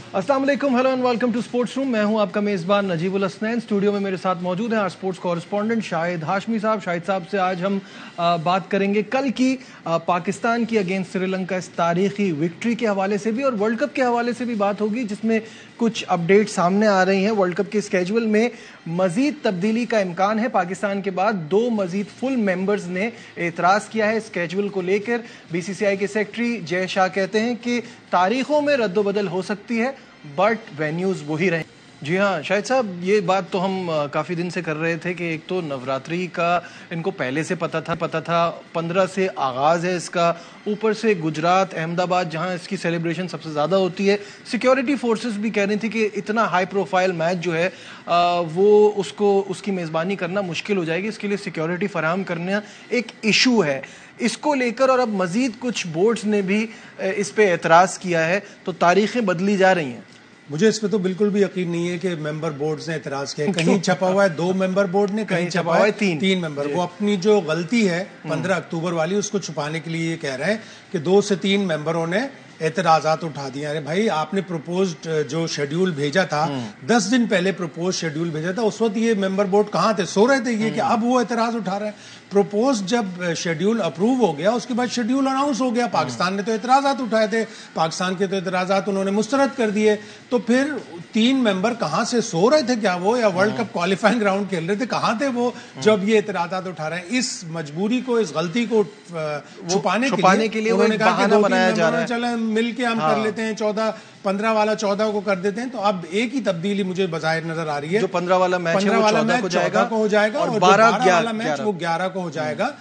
अस्सलाम वालेकुम, hello and welcome to sports room. मैं हूं आपका मेज़बान नजीबुल हसनैन। स्टूडियो में मेरे साथ मौजूद हैं स्पोर्ट्स कॉरेस्पॉन्डेंट शाहिद हाशमी साहब। शाहिद साहब से आज हम बात करेंगे कल की पाकिस्तान की अगेंस्ट श्रीलंका इस तारीखी विक्ट्री के हवाले से भी और वर्ल्ड कप के हवाले से भी बात होगी, जिसमें कुछ अपडेट सामने आ रही हैं। वर्ल्ड कप के स्केजुअल में मजीद तब्दीली का इम्कान है। पाकिस्तान के बाद 2 मजीद फुल मेंबर्स ने एतराज़ किया है स्केजुअल को लेकर। बीसीसीआई के सेक्रेटरी जय शाह कहते हैं कि तारीखों में रद्दोबदल हो सकती है बट वेन्यूज वही रहे। जी हाँ शाहिद साहब, ये बात तो हम काफ़ी दिन से कर रहे थे कि एक तो नवरात्रि का इनको पहले से पता था 15 से आगाज़ है इसका, ऊपर से गुजरात अहमदाबाद जहाँ इसकी सेलिब्रेशन सबसे ज़्यादा होती है। सिक्योरिटी फोर्सेस भी कह रही थी कि इतना हाई प्रोफाइल मैच जो है वो उसकी मेज़बानी करना मुश्किल हो जाएगी, इसके लिए सिक्योरिटी फराहम करना एक इशू है। इसको लेकर और अब मज़ीद कुछ बोर्ड्स ने भी इस पे एतराज़ किया है, तो तारीखें बदली जा रही हैं। मुझे इस पे तो बिल्कुल भी यकीन नहीं है कि मेंबर बोर्ड्स ने एतराज किया। कहीं छपा हुआ है 2 मेंबर बोर्ड ने, कहीं छपा हुआ है 3 मेंबर। वो अपनी जो गलती है 15 अक्टूबर वाली उसको छुपाने के लिए ये कह रहे हैं कि 2 से 3 मेंबरों ने एतराजात उठा दिए। अरे भाई, आपने प्रपोज्ड जो शेड्यूल भेजा था 10 दिन पहले प्रपोज शेड्यूल भेजा था, उस वक्त ये मेंबर बोर्ड कहाँ थे? सो रहे थे ये कि अब वो एतराज उठा रहे हैं। प्रपोज जब शेड्यूल अप्रूव हो गया उसके बाद शेड्यूल अनाउंस हो गया, पाकिस्तान ने तो एतराजात उठाए थे, पाकिस्तान के तो एतराजात उन्होंने मुस्तरद कर दिए। तो फिर 3 मेंबर कहाँ से सो रहे थे क्या वो, या वर्ल्ड कप क्वालिफाइंग राउंड खेल रहे थे, कहाँ थे वो जब ये एतराजात उठा रहे हैं? इस मजबूरी को, इस गलती को छुपाने के लिए उन्होंने कहा कि 2-3 मेंबर चले मिल के हम कर लेते हैं, 15 वाला 14 को कर देते हैं। तो अब एक ही तब्दीली मुझे बज़ाहिर नजर आ रही है, जो 15 वाला मैच 14 को हो जाएगा और 12 वाला मैच वो 11 को हो जाएगा।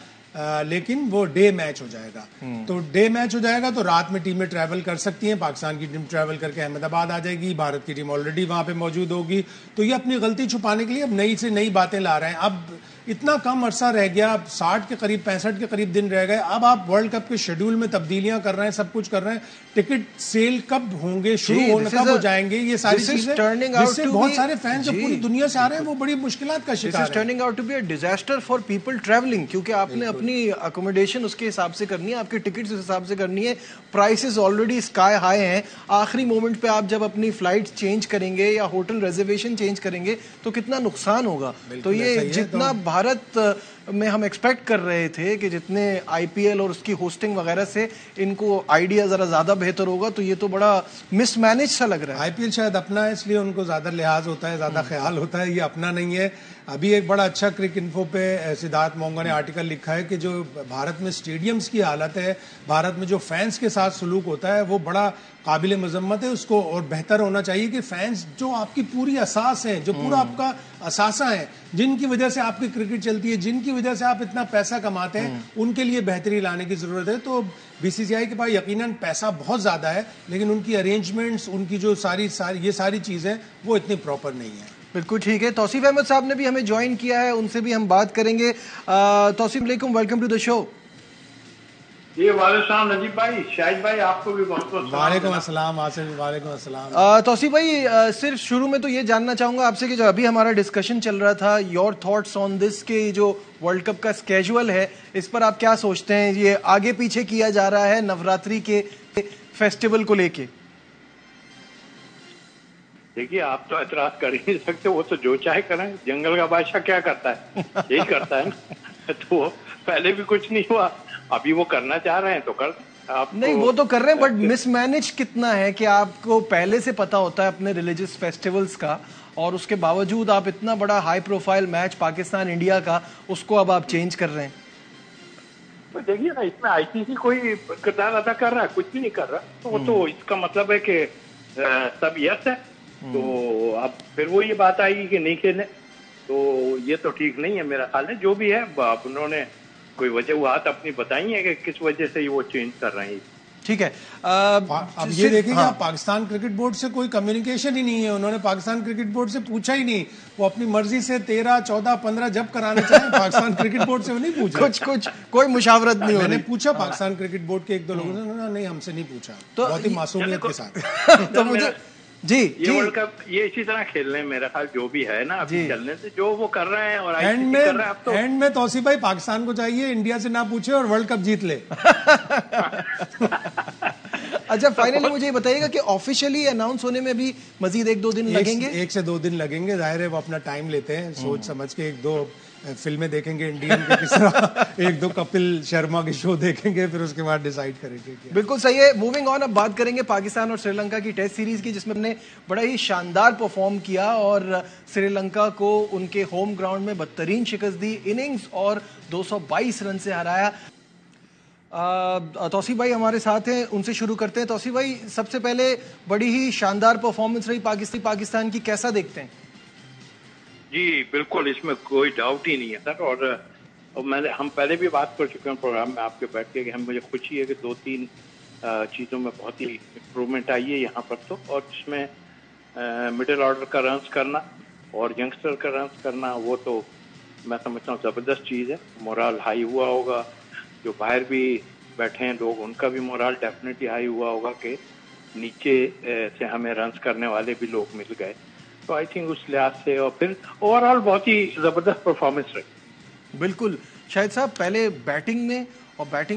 लेकिन वो डे मैच हो जाएगा। तो डे मैच हो जाएगा तो रात में टीमें ट्रैवल कर सकती हैं। पाकिस्तान की टीम ट्रैवल करके अहमदाबाद आ जाएगी, भारत की टीम ऑलरेडी वहां पे मौजूद होगी। तो ये अपनी गलती छुपाने के लिए अब नई से नई बातें ला रहे हैं। अब इतना कम अरसा रह गया, 60 के करीब 65 के करीब दिन रह गए, अब आप वर्ल्ड कप के शेड्यूल में तब्दीलियां कर रहे हैं, सब कुछ कर रहे हैं। टिकट सेल कब होंगे, शुरू होने कब हो जाएंगे, ये सारी चीजें जिससे बहुत सारे फैंस जो पूरी दुनिया से आ रहे हैं वो बड़ी मुश्किलात का शिकार है। Turning out to be a disaster for people travelling, क्योंकि आपने अपनी अकोमोडेशन उसके हिसाब से करनी है, आपके टिकट्स उस हिसाब से करनी है, प्राइसेस ऑलरेडी स्काई हाई हैं। आखिरी मोमेंट पे आप जब अपनी फ्लाइट चेंज करेंगे या होटल रिजर्वेशन चेंज करेंगे तो कितना नुकसान होगा। तो ये जितना भारत में हम एक्सपेक्ट कर रहे थे कि जितने आईपीएल और उसकी होस्टिंग वगैरह से इनको आइडिया जरा ज्यादा बेहतर होगा, तो ये तो बड़ा मिसमैनेज सा लग रहा है। आईपीएल शायद अपना है इसलिए उनको ज्यादा लिहाज होता है, ज्यादा ख्याल होता है, ये अपना नहीं है। अभी एक बड़ा अच्छा क्रिक इन्फो पे सिद्धार्थ मोंगा ने आर्टिकल लिखा है कि जो भारत में स्टेडियम्स की हालत है, भारत में जो फैंस के साथ सलूक होता है वो बड़ा काबिल मजम्मत है। उसको और बेहतर होना चाहिए कि फैंस जो आपकी पूरी असास है, जो पूरा आपका असासा है, जिनकी वजह से आपकी क्रिकेट चलती है, जिनकी वजह से आप इतना पैसा कमाते हैं, उनके लिए बेहतरी लाने की जरूरत है। तो बीसीसीआई के पास यकीनन पैसा बहुत ज्यादा है, लेकिन उनकी अरेंजमेंट्स, उनकी जो सारी चीजें वो इतनी प्रॉपर नहीं है। बिल्कुल ठीक है। तौसीफ अहमद साहब ने भी हमें ज्वाइन किया है, उनसे भी हम बात करेंगे। तौसीफ अलैकुम, वेलकम टू द शो। ये वालेकुम नजीब भाई, शाहिद भाई, आपको भी बहुत बहुत वालेकुम अस्सलाम आसिफ, वालेकुम अस्सलाम। तौसीफ भाई, सिर्फ शुरू में तो ये जानना चाहूंगा आपसे कि जो अभी हमारा डिस्कशन चल रहा था, योर थॉट्स ऑन दिस के जो वर्ल्ड कप का स्केजुअल है, इस पर आप क्या सोचते हैं? ये आगे पीछे किया जा रहा है नवरात्रि के फेस्टिवल को लेके। देखिए, आप तो एतराज कर ही नहीं सकते, वो तो जो चाहे करें। जंगल का बादशाह क्या करता है, यही करता है ना। तो पहले भी कुछ नहीं हुआ, अभी वो करना चाह रहे हैं तो कर। आप नहीं, वो तो कर रहे हैं, बट मिसमैनेज कितना है कि आपको पहले से पता होता है अपने रिलीजियस फेस्टिवल्स का, और उसके बावजूद आप इतना बड़ा high profile match Pakistan India का, उसको अब आप चेंज कर रहे हैं। तो देखिए ना, इसमें आईसीसी कोई किरदार अदा कर रहा है? कुछ भी नहीं कर रहा। तो वो तो इसका मतलब है कि सब यस है। तो अब फिर वो ये बात आएगी कि नहीं खेलने, तो ये तो ठीक नहीं है मेरा ख्याल है। जो भी है, उन्होंने कोई वजह बात अपनी बताई है कि किस वजह से वो चेंज कर रहे हैं। ठीक है। अब ये देखेंगे, पाकिस्तान क्रिकेट बोर्ड से कोई कम्युनिकेशन ही नहीं है। उन्होंने पाकिस्तान क्रिकेट बोर्ड से पूछा ही नहीं, वो अपनी मर्जी से 13, 14, 15 जब कराना चाहे पाकिस्तान क्रिकेट बोर्ड से नहीं पूछा। कोई मुशावरत नहीं हो रही। मैंने पूछा पाकिस्तान क्रिकेट बोर्ड के 1-2 लोगों ने, नहीं हमसे नहीं पूछा, तो बहुत ही मासूमियत के साथ। तो मुझे जी ये वर्ल्ड कप ये इसी तरह खेलने में मेरा ख्याल जो भी है ना, अभी चलने से जो वो कर रहे हैं और आईसीसी कर रहा है। अब तो एंड में तौसीफ भाई, पाकिस्तान को चाहिए इंडिया से ना पूछे और वर्ल्ड कप जीत ले। अच्छा, फाइनली मुझे बताइएगा कि ऑफिशियली अनाउंस होने में भी मजीद 1-2 दिन लगेंगे? 1 से 2 दिन लगेंगे, जाहिर है वो अपना टाइम लेते हैं, सोच समझ के 1-2 फिल्में देखेंगे इंडियन के, किस तरह 1-2 कपिल शर्मा के शो देखेंगे, फिर उसके बाद डिसाइड करेंगे। बिल्कुल सही है। मूविंग ऑन, अब बात करेंगे पाकिस्तान और श्रीलंका की टेस्ट सीरीज की, जिसमें हमने बड़ा ही शानदार परफॉर्म किया और श्रीलंका को उनके होम ग्राउंड में बदतरीन शिकस्त दी, इनिंग्स और 222 रन से हराया। तौसीफ भाई हमारे साथ हैं, उनसे शुरू करते हैं। तौसीफ भाई, सबसे पहले बड़ी ही शानदार परफॉर्मेंस रही पाकिस्तान की, कैसा देखते हैं? जी बिल्कुल, इसमें कोई डाउट ही नहीं है सर। और हम पहले भी बात कर चुके हैं प्रोग्राम में आपके बैठ के कि मुझे खुशी है कि 2-3 चीज़ों में बहुत ही इम्प्रूवमेंट आई है यहाँ पर तो, और जिसमें मिडिल ऑर्डर का रन्स करना और यंगस्टर का रन्स करना, वो तो मैं समझता हूँ ज़बरदस्त चीज़ है। मोराल हाई हुआ होगा, जो बाहर भी बैठे हैं लोग, उनका भी मोराल डेफिनेटली हाई हुआ होगा कि नीचे से हमें रन्स करने वाले भी लोग मिल गए। तो आई थिंक उस लिहाज से, और फिर ओवरऑल बहुत ही जबरदस्त परफॉर्मेंस रही। बिल्कुल शाहिद साहब, पहले बैटिंग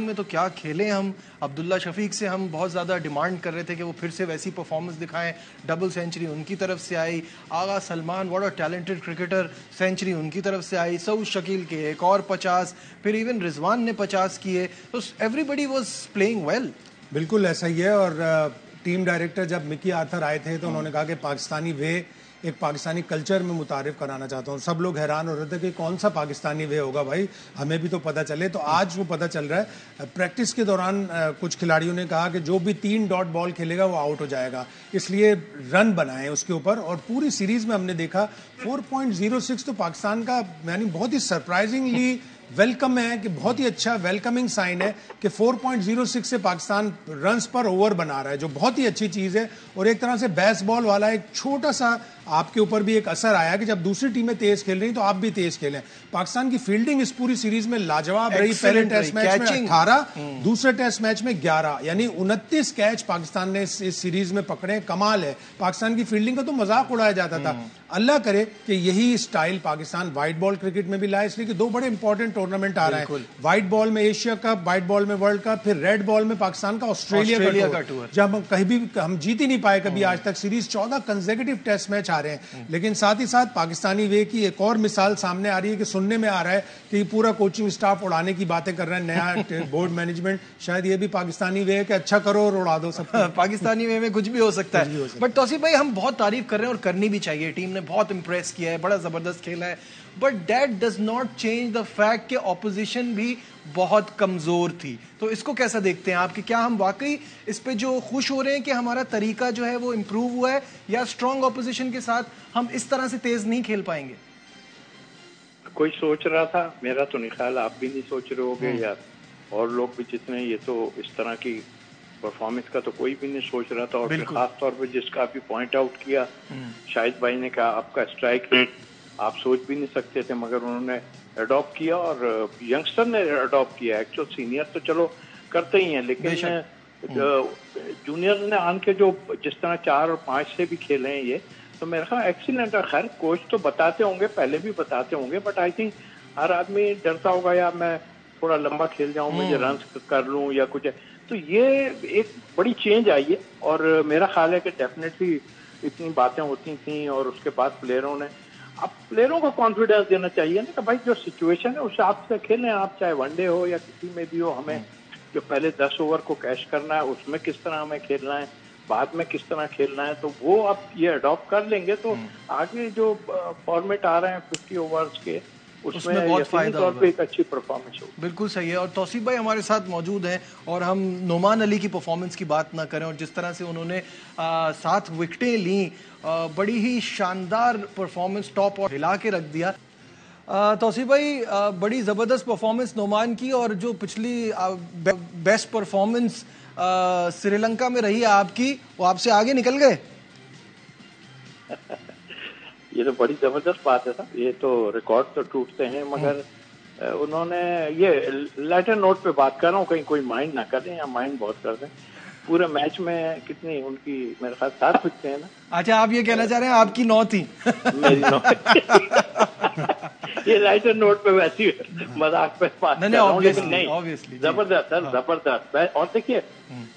में तो क्या खेले हम। अब्दुल्ला शफीक से हम बहुत ज़्यादा डिमांड कर रहे थे कि वो फिर से वैसी परफॉर्मेंस दिखाएं, डबल सेंचुरी उनकी तरफ से आई। Agha Salman, what a talented cricketer, century उनकी तरफ से आई। सऊद शकील के एक और 50, फिर इवन रिजवान ने 50 किए, तो एवरीबडी वाज प्लेइंग वेल। बिल्कुल ऐसा ही है। और टीम डायरेक्टर जब मिकी आर्थर आए थे तो उन्होंने कहा कि पाकिस्तानी वे एक पाकिस्तानी कल्चर में मुतारिफ कराना चाहता हूँ। सब लोग हैरान हो रहे थे कि कौन सा पाकिस्तानी वे होगा भाई, हमें भी तो पता चले। तो आज वो पता चल रहा है। प्रैक्टिस के दौरान कुछ खिलाड़ियों ने कहा कि जो भी 3 डॉट बॉल खेलेगा वो आउट हो जाएगा, इसलिए रन बनाए उसके ऊपर। और पूरी सीरीज में हमने देखा 4.06 तो पाकिस्तान का यानी बहुत ही सरप्राइजिंगली वेलकम है, कि बहुत ही अच्छा वेलकमिंग साइन है कि 4.06 से पाकिस्तान रन्स पर ओवर बना रहा है, जो बहुत ही अच्छी चीज है। और एक तरह से बेसबॉल वाला एक छोटा सा आपके ऊपर भी एक असर आया कि जब दूसरी टीमें तेज खेल रही तो आप भी तेज खेलें। पाकिस्तान की फील्डिंग इस पूरी सीरीज में लाजवाब रही। पहले टेस्ट मैच में 18, दूसरे टेस्ट मैच में 11, यानी 29 कैच पाकिस्तान ने इस सीरीज में पकड़े। कमाल है। पाकिस्तान की फील्डिंग का तो मजाक उड़ाया जाता था। अल्लाह करे कि यही style Pakistan white ball cricket में भी लाए, इसलिए कि 2 बड़े इंपॉर्टेंट टूर्नामेंट आ रहे हैं। व्हाइट बॉल में एशिया कप, व्हाइट बॉल में वर्ल्ड कप, फिर रेड बॉल में पाकिस्तान का ऑस्ट्रेलिया का टूर। जब हम कहीं भी हम जीत ही नहीं पाए कभी आज तक सीरीज, 14 कंसेक्यूटिव टेस्ट मैच आ रहे हैं। लेकिन साथ ही साथ पाकिस्तानी वे की एक और मिसाल सामने आ रही है कि सुनने में आ रहा है कि पूरा कोचिंग स्टाफ उड़ाने की बातें कर रहा है, नया बोर्ड मैनेजमेंट। शायद ये भी पाकिस्तानी वे है कि अच्छा करो और उड़ा दो सब। पाकिस्तानी वे में कुछ भी हो सकता है। बट तौसीफ भाई, हम बहुत तारीफ कर रहे हैं और करनी भी चाहिए, टीम ने बहुत इंप्रेस किया है, बड़ा जबरदस्त खेला है, but that does not change the fact कि ऑपोजिशन भी बहुत कमजोर थी। तो इसको कैसा देखते हैं आप, कि क्या हम वाकई इस पे जो खुश हो रहे हैं कि हमारा तरीका जो है वो इम्प्रूव हुआ है, या स्ट्रॉन्ग ऑपोजिशन के साथ हम इस तरह से तेज नहीं खेल पाएंगे? कोई सोच रहा था, मेरा तो नहीं ख्याल आप भी नहीं सोच रहे होगे, या और लोग भी जितने, ये तो इस तरह की परफॉर्मेंस का तो कोई भी नहीं सोच रहा था। और फिर खास तौर पर जिसका अभी पॉइंट आउट किया शाहिद भाई ने, कहा आपका स्ट्राइक रेट आप सोच भी नहीं सकते थे, मगर उन्होंने अडॉप्ट किया और यंगस्टर ने अडॉप्ट किया। एक्चुअल सीनियर तो चलो करते ही हैं, लेकिन जूनियर ने आन के जो जिस तरह 4 और 5 से भी खेले हैं ये, तो मेरा ख्याल एक्सीलेंट है। खैर कोच तो बताते होंगे, पहले भी बताते होंगे, बट आई थिंक हर आदमी डरता होगा या मैं थोड़ा लंबा खेल जाऊं, मुझे रन कर लूं या कुछ। तो ये एक बड़ी चेंज आई है, और मेरा ख्याल है कि डेफिनेटली इतनी बातें होती थी और उसके बाद प्लेयरों ने, अब प्लेयरों को कॉन्फिडेंस देना चाहिए ना कि भाई जो सिचुएशन है उस हिसाब से खेलें आप, चाहे वनडे हो या किसी में भी हो। हमें जो पहले 10 ओवर को कैश करना है उसमें किस तरह हमें खेलना है, बाद में किस तरह खेलना है, तो वो अब ये अडॉप्ट कर लेंगे तो आगे जो फॉर्मेट आ रहे हैं 50 ओवर्स के, उसमें बहुत फायदा होगा, एक अच्छी परफॉर्मेंस होगी। बिल्कुल सही है। और तौसीफ भाई हमारे साथ मौजूद हैं, और हम नोमान अली की परफॉर्मेंस की बात ना करें, और जिस तरह से उन्होंने 7 विकेटें ली, बड़ी ही शानदार परफॉर्मेंस, टॉप और हिला के रख दिया। तौसीफ भाई, बड़ी ज़बरदस्त परफॉर्मेंस नोमान की, और जो पिछली बेस्ट परफॉर्मेंस श्रीलंका में रही है आपकी, वो आपसे आगे निकल गए। ये तो बड़ी जबरदस्त बात है साहब, ये तो रिकॉर्ड तो टूटते हैं, मगर उन्होंने ये लाइटर नोट पे बात कर रहा हूँ, कहीं कोई माइंड ना करें, या माइंड बहुत कर दें। पूरे मैच में कितनी उनकी, मेरे ख्याल 7 विकेटें हैं ना। अच्छा, आप ये कहना चाह रहे हैं आपकी 9 थी? मेरी 9। ये लाइटर नोट पे वैसी मजाक पे बात कर रहा हूँ, लेकिन नहीं, जबरदस्त सर, जबरदस्त। और देखिए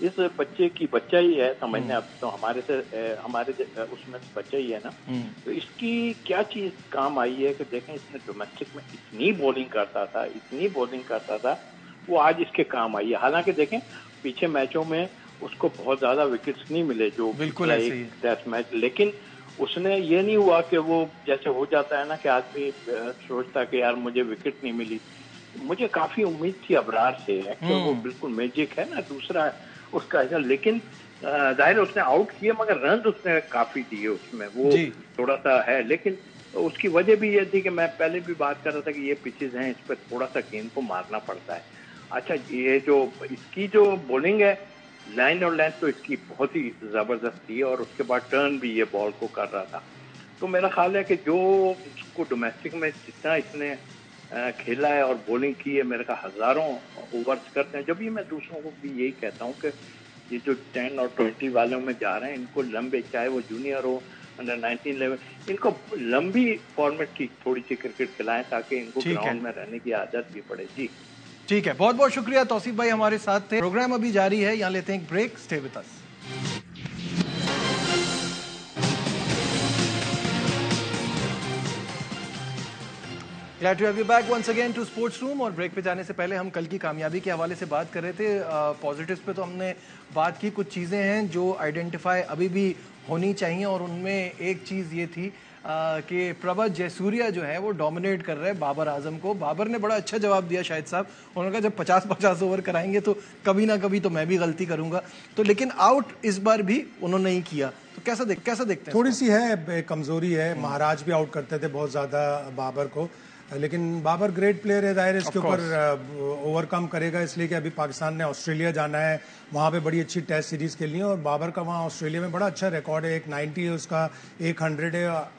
इस बच्चे की बच्चा ही है समझने, अब तो हमारे उसमें बच्चा ही है ना, तो इसकी क्या चीज काम आई है कि देखें इसने डोमेस्टिक में इतनी बॉलिंग करता था, वो आज इसके काम आई है। हालांकि देखें पीछे मैचों में उसको बहुत ज्यादा विकेट्स नहीं मिले जो बिल्कुल एक टेस्ट मैच, लेकिन उसने ये नहीं हुआ कि वो जैसे हो जाता है ना कि आदमी सोचता कि यार मुझे विकेट नहीं मिली। मुझे काफी उम्मीद थी अबरार से, एक्चुअली वो बिल्कुल मैजिक है ना दूसरा उसका ऐसा, लेकिन जाहिर उसने आउट किए मगर रन उसने काफी दिए उसमें, वो थोड़ा सा है। लेकिन उसकी वजह भी ये थी कि मैं पहले भी बात कर रहा था कि ये पिचेस हैं, इस पर थोड़ा सा गेंद को मारना पड़ता है। अच्छा, ये जो इसकी जो बॉलिंग है, लाइन और लेंथ तो इसकी बहुत ही जबरदस्त थी, और उसके बाद टर्न भी ये बॉल को कर रहा था। तो मेरा ख्याल है कि जो इसको डोमेस्टिक में जितना इसने खेला है और बॉलिंग की है, मेरे का हजारों ओवर्स करते हैं। जब भी मैं दूसरों को भी यही कहता हूँ कि ये जो 10 और 20 वालों में जा रहे हैं, इनको लंबे, चाहे वो जूनियर हो, अंडर 19 लेवल, इनको लंबी फॉर्मेट की थोड़ी सी क्रिकेट खिलाएं ताकि इनको ग्राउंड में रहने की आदत भी पड़े। जी ठीक है, बहुत बहुत शुक्रिया तौसीफ भाई हमारे साथ थे। प्रोग्राम अभी जारी है, यहाँ लेते हैं एक break, stay with us. Glad to have you back once again to Sports Room। और ब्रेक पे जाने से पहले हम कल की कामयाबी के हवाले से बात कर रहे थे। पॉजिटिव्स पे तो हमने बात की, कुछ चीज़ें हैं जो आइडेंटिफाई अभी भी होनी चाहिए, और उनमें एक चीज़ ये थी कि प्रभज जयसूर्या जो है वो डोमिनेट कर रहे हैं बाबर आजम को। बाबर ने बड़ा अच्छा जवाब दिया शाहिद साहब, उन्होंने कहा जब 50-50 ओवर कराएंगे तो कभी ना कभी तो मैं भी गलती करूंगा, तो लेकिन आउट इस बार भी उन्होंने नहीं किया। तो कैसा देखते हैं? थोड़ी सी है कमजोरी है, महाराज भी आउट करते थे बहुत ज्यादा बाबर को, लेकिन बाबर ग्रेट प्लेयर है, जाहिर है इसके ऊपर ओवरकम करेगा, इसलिए कि अभी पाकिस्तान ने ऑस्ट्रेलिया जाना है, वहाँ पे बड़ी अच्छी टेस्ट सीरीज खेलनी है, और बाबर का वहाँ ऑस्ट्रेलिया में बड़ा अच्छा रिकॉर्ड है, 190 है उसका, 100 है।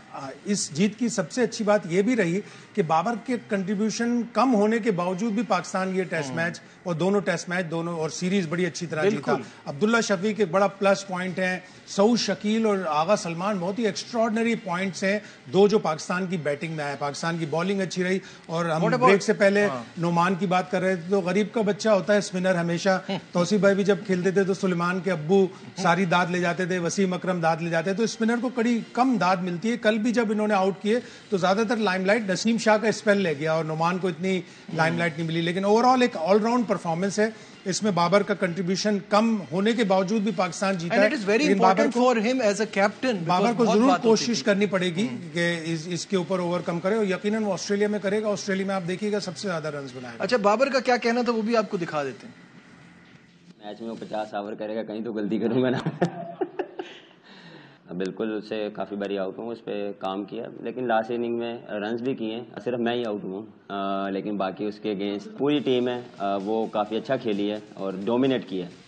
इस जीत की सबसे अच्छी बात यह भी रही कि बाबर के कंट्रीब्यूशन कम होने के बावजूद भी पाकिस्तान ये टेस्ट मैच और दोनों टेस्ट मैच दोनों और सीरीज बड़ी अच्छी तरह जीता। अब्दुल्ला शफीक एक बड़ा प्लस पॉइंट है, सऊद शकील और आगा सलमान बहुत ही एक्स्ट्रॉर्डनरी पॉइंट्स हैं, दो जो पाकिस्तान की बैटिंग में आए। पाकिस्तान की बॉलिंग अच्छी रही, और हम ब्रेक से पहले नोमान की बात कर रहे थे, तो गरीब का बच्चा होता है स्पिनर हमेशा। तौसीफ भाई भी जब खेलते थे तो सुलेमान के अब्बू सारी दाद ले जाते थे, वसीम अकरम दाद ले जाते थे, तो स्पिनर को कड़ी कम दाद मिलती है। कल भी जब इन्होंने आउट किए तो ज्यादातर लाइमलाइट नसीम शाह का स्पेल ले गया और नोमान को इतनी लाइमलाइट नहीं मिली, लेकिन ओवरऑल एक ऑलराउंड परफॉर्मेंस है। इसमें बाबर का कंट्रीब्यूशन कम होने के बावजूद भी पाकिस्तान जीता है। बाबर को जरूर कोशिश करनी पड़ेगी कि इसके ऊपर ओवरकम करे, और यकीनन वो ऑस्ट्रेलिया में करेगा। ऑस्ट्रेलिया में आप देखिएगा सबसे ज्यादा रन बनाएगा। अच्छा, बाबर का क्या कहना था वो भी आपको दिखा देते हैं। मैच में वो 50 ओवर करेगा, कहीं तो गलती करूंगा ना। बिल्कुल, उससे काफ़ी बारी आउट हूँ, उस पर काम किया, लेकिन लास्ट इनिंग में रन्स भी किए, सिर्फ मैं ही आउट हूँ, लेकिन बाकी उसके अगेंस्ट पूरी टीम है, वो काफ़ी अच्छा खेली है और डोमिनेट किया है।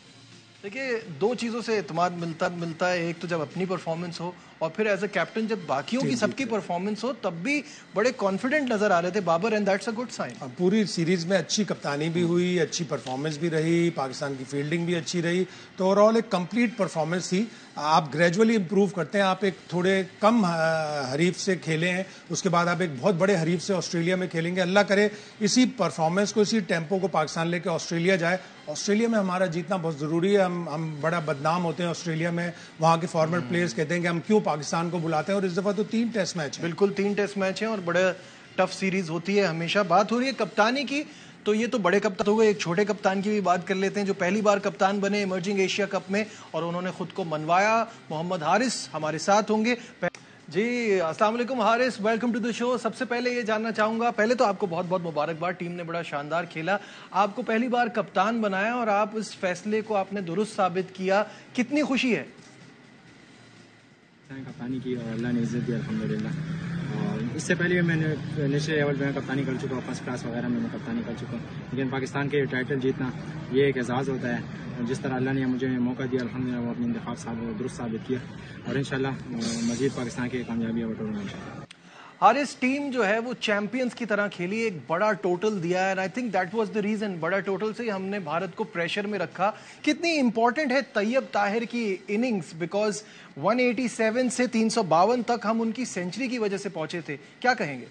देखिए, दो चीज़ों से एतमाद मिलता है, एक तो जब अपनी परफॉर्मेंस हो, और फिर एज अ कैप्टन जब बाकियों की सबकी परफॉर्मेंस हो, तब भी बड़े कॉन्फिडेंट नजर आ रहे थे Babar, and that's a good sign. पूरी सीरीज में अच्छी कप्तानी भी हुई, अच्छी परफॉर्मेंस भी रही, पाकिस्तान की फील्डिंग भी अच्छी रही, तो ओवरऑल एक कंप्लीट परफॉर्मेंस थी। आप ग्रेजुअली इंप्रूव करते हैं, आप एक थोड़े कम हरीफ से खेले हैं, उसके बाद आप एक बहुत बड़े हरीफ से ऑस्ट्रेलिया में खेलेंगे। अल्लाह करे इसी परफॉर्मेंस को, इसी टेम्पो को पाकिस्तान लेके ऑस्ट्रेलिया जाए। ऑस्ट्रेलिया में हमारा जीतना बहुत ज़रूरी है। हम बड़ा बदनाम होते हैं ऑस्ट्रेलिया में, वहाँ के फॉर्मर प्लेयर्स कहते हैं कि हम क्यों पाकिस्तान को बुलाते हैं, और इस दफ़ा तो 3 टेस्ट मैच है। बिल्कुल, 3 टेस्ट मैच हैं और बड़ा टफ सीरीज होती है हमेशा। बात हो रही है कप्तानी की, तो ये तो बड़े कप्तान हो गए, एक छोटे कप्तान की भी बात कर लेते हैं जो पहली बार कप्तान बने इमर्जिंग एशिया कप में, और उन्होंने खुद को मनवाया। मोहम्मद हारिस हमारे साथ होंगे। जी, अस्सलाम वालेकुम Haris, welcome to the show. सबसे पहले ये जानना चाहूँगा, पहले तो आपको बहुत बहुत मुबारकबाद, टीम ने बड़ा शानदार खेला, आपको पहली बार कप्तान बनाया और आप इस फैसले को आपने दुरुस्त साबित किया, कितनी खुशी है? कप्तानी की और अल्लाह ने इज्जत दी अल्हम्दुलिल्लाह। और इससे पहले मैंने नेशनल लेवल पे कप्तानी कर चुका हूँ, फर्स्ट क्लास वगैरह में मैं कप्तानी कर चुका हूँ, लेकिन पाकिस्तान के टाइटल जीतना ये एक एजाज़ होता है, और जिस तरह अल्लाह ने मुझे मौका दिया अल्हम्दुलिल्लाह, वो अपने इंतखाब साहब दुरुस्त साबित किया, और इंशाल्लाह मज़ीद पाकिस्तान की कामयाबी बटोरूंगा। हारिस, टीम जो है वो चैंपियंस की तरह खेली, एक बड़ा टोटल दिया है, and I think that was the reason, बड़ा टोटल से हमने भारत को प्रेशर में रखा। कितनी इंपॉर्टेंट है तैयब ताहिर की इनिंग्स, बिकॉज 187 से 352 तक हम उनकी सेंचुरी की वजह से पहुंचे थे, क्या कहेंगे?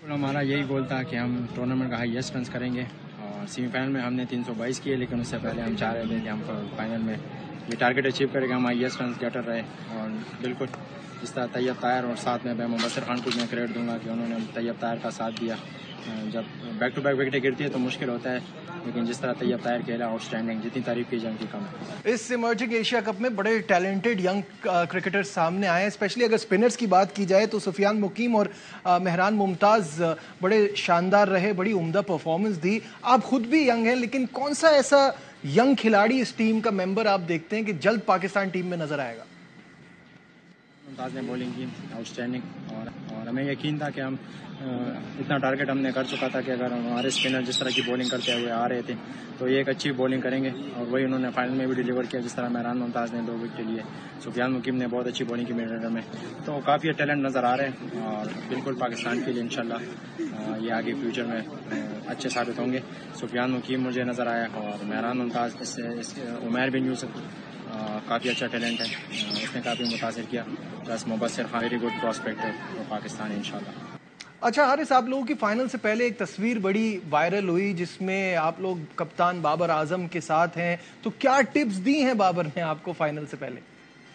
हमारा यही गोल था कि हम टूर्नामेंट का हाईएस्ट रन करेंगे, और और सेमीफाइनल में हमने 322 किए, लेकिन उससे पहले हम चाह रहे थे कि हम फाइनल में ये टारगेट अचीव करेंगे, हम हाईएस्ट रन गेटर रहे। और बिल्कुल जिस तरह तैयब ताहिर और साथ में मुबशर खान को मैं क्रेडिट दूंगा कि उन्होंने तैयब ताहिर का साथ दिया। जब बैक टू बैक विकेटें गिरती है तो मुश्किल होता है, लेकिन जिस तरह तैयब ताहिर खेला आउटस्टैंडिंग, जितनी तारीफ की जाए उनकी कम। इस इमर्जिंग एशिया कप में बड़े टैलेंटेड यंग क्रिकेटर्स सामने आए हैं। स्पेशली अगर स्पिनर्स की बात की जाए तो सुफियान मुकीम और मेहरान मुमताज़ बड़े शानदार रहे, बड़ी उम्दा परफॉर्मेंस दी। आप खुद भी यंग हैं, लेकिन कौन सा ऐसा यंग खिलाड़ी इस टीम का मेंबर आप देखते हैं कि जल्द पाकिस्तान टीम में नजर आएगा? मुमताज़ ने बॉलिंग की आउटस्टैंडिंग, और हमें यकीन था कि हम इतना टारगेट हमने कर चुका था कि अगर हमारे स्पिनर जिस तरह की बॉलिंग करते हुए आ रहे थे तो ये एक अच्छी बॉलिंग करेंगे, और वही उन्होंने फाइनल में भी डिलीवर किया। जिस तरह मेहरान मुमताज़ ने 2 विकेट लिए, सुफियान मुकीम ने बहुत अच्छी बॉलिंग की मिडल में, तो काफ़ी टैलेंट नज़र आ रहे हैं और बिल्कुल पाकिस्तान के लिए इंशाल्लाह ये आगे फ्यूचर में अच्छे साबित होंगे। सुफियान मुकीम मुझे नज़र आया और मेहरान मुमताज़, इससे उमैर बिन यूसुफ काफ़ी अच्छा टैलेंट है, उसने काफ़ी मुतासिर किया। Plus Mubashar Khan very good prospect है तो पाकिस्तान इंशाल्लाह। अच्छा हारिस, आप लोगों की फाइनल से पहले एक तस्वीर बड़ी वायरल हुई जिसमें आप लोग कप्तान बाबर आजम के साथ हैं, तो क्या टिप्स दी हैं बाबर ने आपको फाइनल से पहले?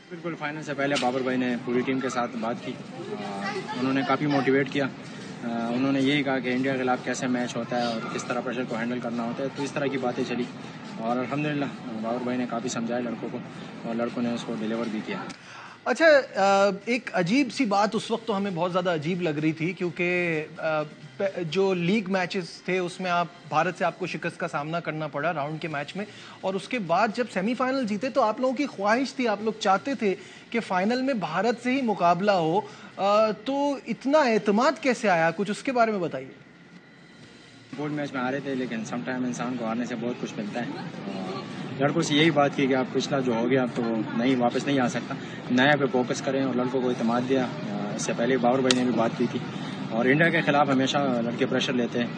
बिल्कुल, फाइनल से पहले बाबर भाई ने पूरी टीम के साथ बात की, उन्होंने काफ़ी मोटिवेट किया। उन्होंने यही कहा कि इंडिया के खिलाफ कैसे मैच होता है और किस तरह प्रेशर को हैंडल करना होता है, तो इस तरह की बातें चली और अल्हम्दुलिल्लाह बाबर भाई ने काफ़ी समझाया लड़कों को और लड़कों ने उसको डिलीवर भी किया। अच्छा, एक अजीब सी बात उस वक्त तो हमें बहुत ज़्यादा अजीब लग रही थी, क्योंकि जो लीग मैचेस थे उसमें भारत से आपको शिकस्त का सामना करना पड़ा राउंड के मैच में, और उसके बाद जब सेमीफाइनल जीते तो आप लोगों की ख्वाहिश थी, आप लोग चाहते थे कि फाइनल में भारत से ही मुकाबला हो, तो इतना एतमाद कैसे आया, कुछ उसके बारे में बताइए। बोर्ड मैच में आ रहे थे, लेकिन समटाइम इंसान को हारने से बहुत कुछ मिलता है। लड़कों से यही बात की कि आप पिछला जो हो गया अब तो नहीं वापस नहीं आ सकता, नया पे फोकस करें, और लड़कों को इत्मीनान दिया। इससे पहले बाबर भाई ने भी बात की थी, और इंडिया के खिलाफ हमेशा लड़के प्रेशर लेते हैं,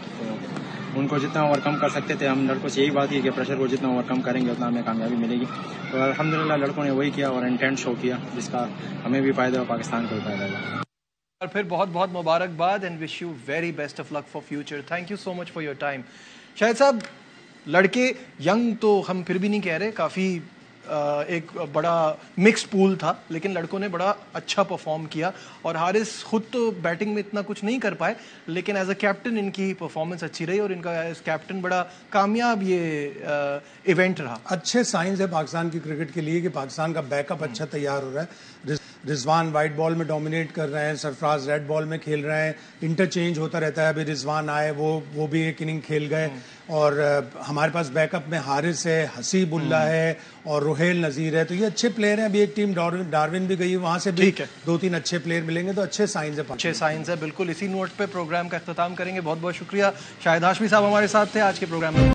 तो उनको जितना ओवरकम कर सकते थे, हम लड़कों से यही बात की कि प्रेशर को जितना ओवरकम करेंगे उतना हमें कामयाबी मिलेगी। तो अल्हम्दुलिल्लाह लड़कों ने वही किया और इंटेंट शो किया, जिसका हमें भी फायदा और पाकिस्तान को भी फायदा हुआ। और फिर बहुत बहुत मुबारकबाद and wish you very best of luck for future. Thank you so much for your time. Shahid साहब, लड़के यंग तो हम फिर भी नहीं कह रहे, काफ़ी एक बड़ा मिक्स्ड पूल था, लेकिन लड़कों ने बड़ा अच्छा परफॉर्म किया। और हारिस खुद तो बैटिंग में इतना कुछ नहीं कर पाए, लेकिन एज अ कैप्टन इनकी परफॉर्मेंस अच्छी रही और इनका एज कैप्टन बड़ा कामयाब ये इवेंट रहा। अच्छे साइंस है पाकिस्तान की क्रिकेट के लिए कि पाकिस्तान का बैकअप अच्छा तैयार हो रहा है। रिजवान वाइट बॉल में डोमिनेट कर रहे हैं, सरफराज रेड बॉल में खेल रहे हैं, इंटरचेंज होता रहता है। अभी रिजवान आए, वो भी एक इनिंग खेल गए, और हमारे पास बैकअप में हारिस है, हसीबुल्ला है और रोहेल नज़ीर है, तो ये अच्छे प्लेयर हैं। अभी एक टीम डार्विन भी गई, वहां से भी 2-3 अच्छे प्लेयर मिलेंगे, तो अच्छे साइंस है। अच्छे साइंस है, बिल्कुल। इसी नोट पे प्रोग्राम का अख्ताम करेंगे। बहुत बहुत शुक्रिया। शाहिद हाशमी साहब हमारे साथ थे आज के प्रोग्राम में।